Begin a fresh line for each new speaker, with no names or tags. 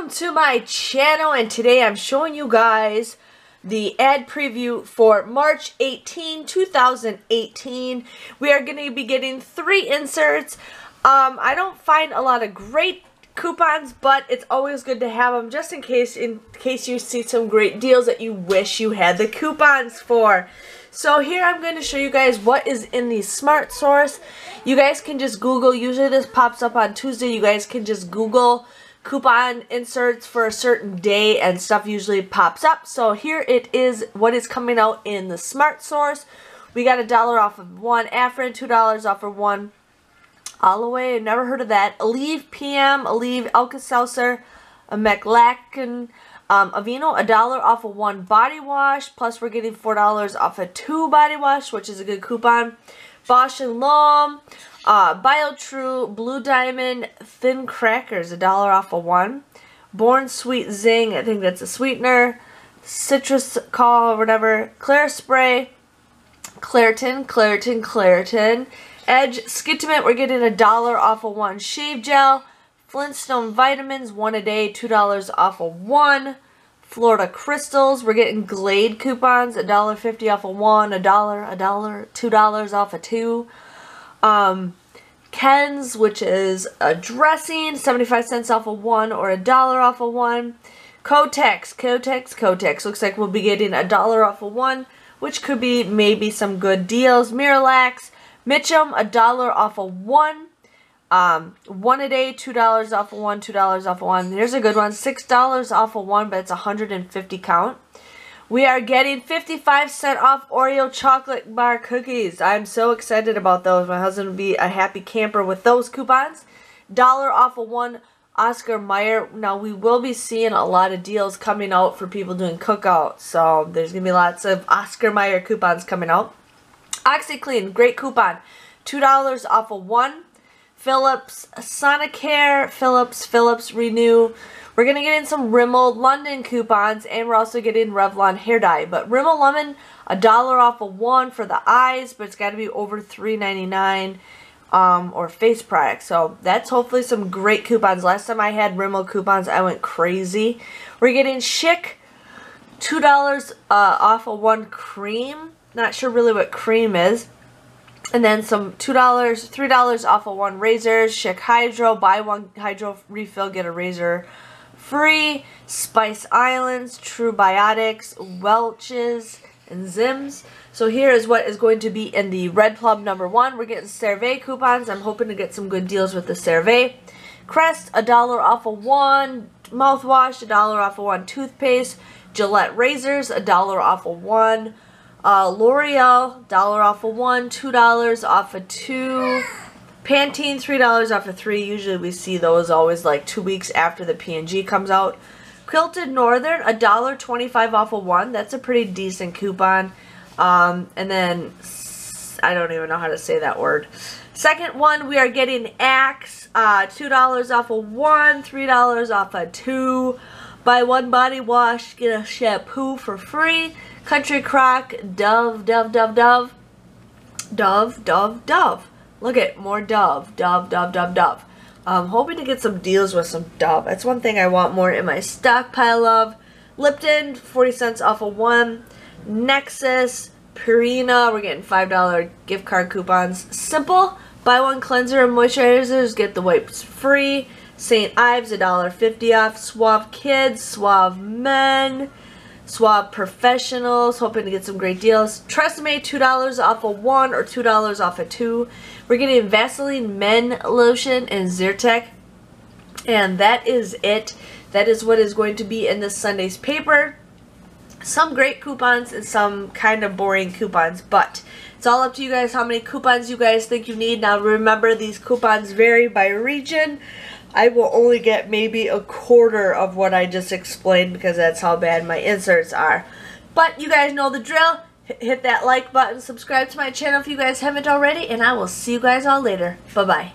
welcome to my channel, and today I'm showing you guys the ad preview for March 18, 2018. We are going to be getting 3 inserts. I don't find a lot of great coupons, but it's always good to have them just in case you see some great deals that you wish you had the coupons for. So here I'm going to show you guys what is in the Smart Source. You guys can just Google, usually this pops up on Tuesday, you guys can just Google coupon inserts for a certain day and stuff usually pops up. So here it is what is coming out in the Smart Source. We got $1 off of one Afrin, $2 off of one Alloway, never heard of that. Aleve PM, Aleve Alka-Seltzer, a McLacken, Aveeno, $1 off of one body wash, plus we're getting $4 off of 2 body wash, which is a good coupon. Bosch and Lomb, BioTrue, Blue Diamond, Thin Crackers, $1 off of one. Born Sweet Zing, I think that's a sweetener. Citrus Call or whatever. Claire Spray, Claritin. Edge Skitament, we're getting $1 off of one. Shave Gel, Flintstone Vitamins, 1 a day, $2 off of one. Florida Crystals, we're getting Glade coupons, $1.50 off of one, $1, $2 off of 2. Ken's, which is a dressing, 75 cents off of one or $1 off of one. Kotex, looks like we'll be getting $1 off of one, which could be maybe some good deals. Miralax, Mitchum, $1 off of one. 1 a day, $2 off of one, $2 off of one. Here's a good one, $6 off of one, but it's 150 count. We are getting 55% off Oreo chocolate bar cookies. I'm so excited about those. My husband will be a happy camper with those coupons. $1 off of one Oscar Mayer. Now we will be seeing a lot of deals coming out for people doing cookouts, so there's going to be lots of Oscar Mayer coupons coming out. OxyClean, great coupon, $2 off of one. Philips Sonicare, Philips Renew. We're going to get in some Rimmel London coupons, and we're also getting Revlon hair dye. But Rimmel Lemon, $1 off of one for the eyes, but it's got to be over $3.99 or face products. So that's hopefully some great coupons. Last time I had Rimmel coupons, I went crazy. We're getting Schick, $2 off of one cream. Not sure really what cream is. And then some $3 off of one razor. Schick Hydro, buy one Hydro refill, get a razor free. Spice Islands, True Biotics, Welch's, and Zims. So here is what is going to be in the Red Plum #1. We're getting CeraVe coupons. I'm hoping to get some good deals with the CeraVe. Crest, $1 off of one mouthwash, $1 off of one toothpaste. Gillette razors, $1 off of one. L'Oreal, $1 off of one, $2 off of 2. Pantene, $3 off of 3. Usually we see those always like 2 weeks after the P&G comes out. Quilted Northern, $1.25 off of one. That's a pretty decent coupon. And then, I don't even know how to say that word. Second one, we are getting Axe, $2 off of one, $3 off of 2. Buy one body wash, get a shampoo for free. Country Crock, Dove. Look at more Dove. I'm hoping to get some deals with some Dove. That's one thing I want more in my stockpile of. Lipton, 40 cents off of one. Nexus, Purina, we're getting $5 gift card coupons. Simple, buy one cleanser and moisturizers, get the wipes free. St. Ives, $1.50 off. Suave Kids, Suave Men, Suave Professionals, hoping to get some great deals. Tresemme, $2 off of one or $2 off of 2. We're getting Vaseline Men Lotion and Zyrtec. And that is it. That is what is going to be in this Sunday's paper. Some great coupons and some kind of boring coupons, but it's all up to you guys how many coupons you guys think you need. Now remember, these coupons vary by region. I will only get maybe a quarter of what I just explained because that's how bad my inserts are. But you guys know the drill. Hit that like button, subscribe to my channel if you guys haven't already, and I will see you guys all later. Bye-bye.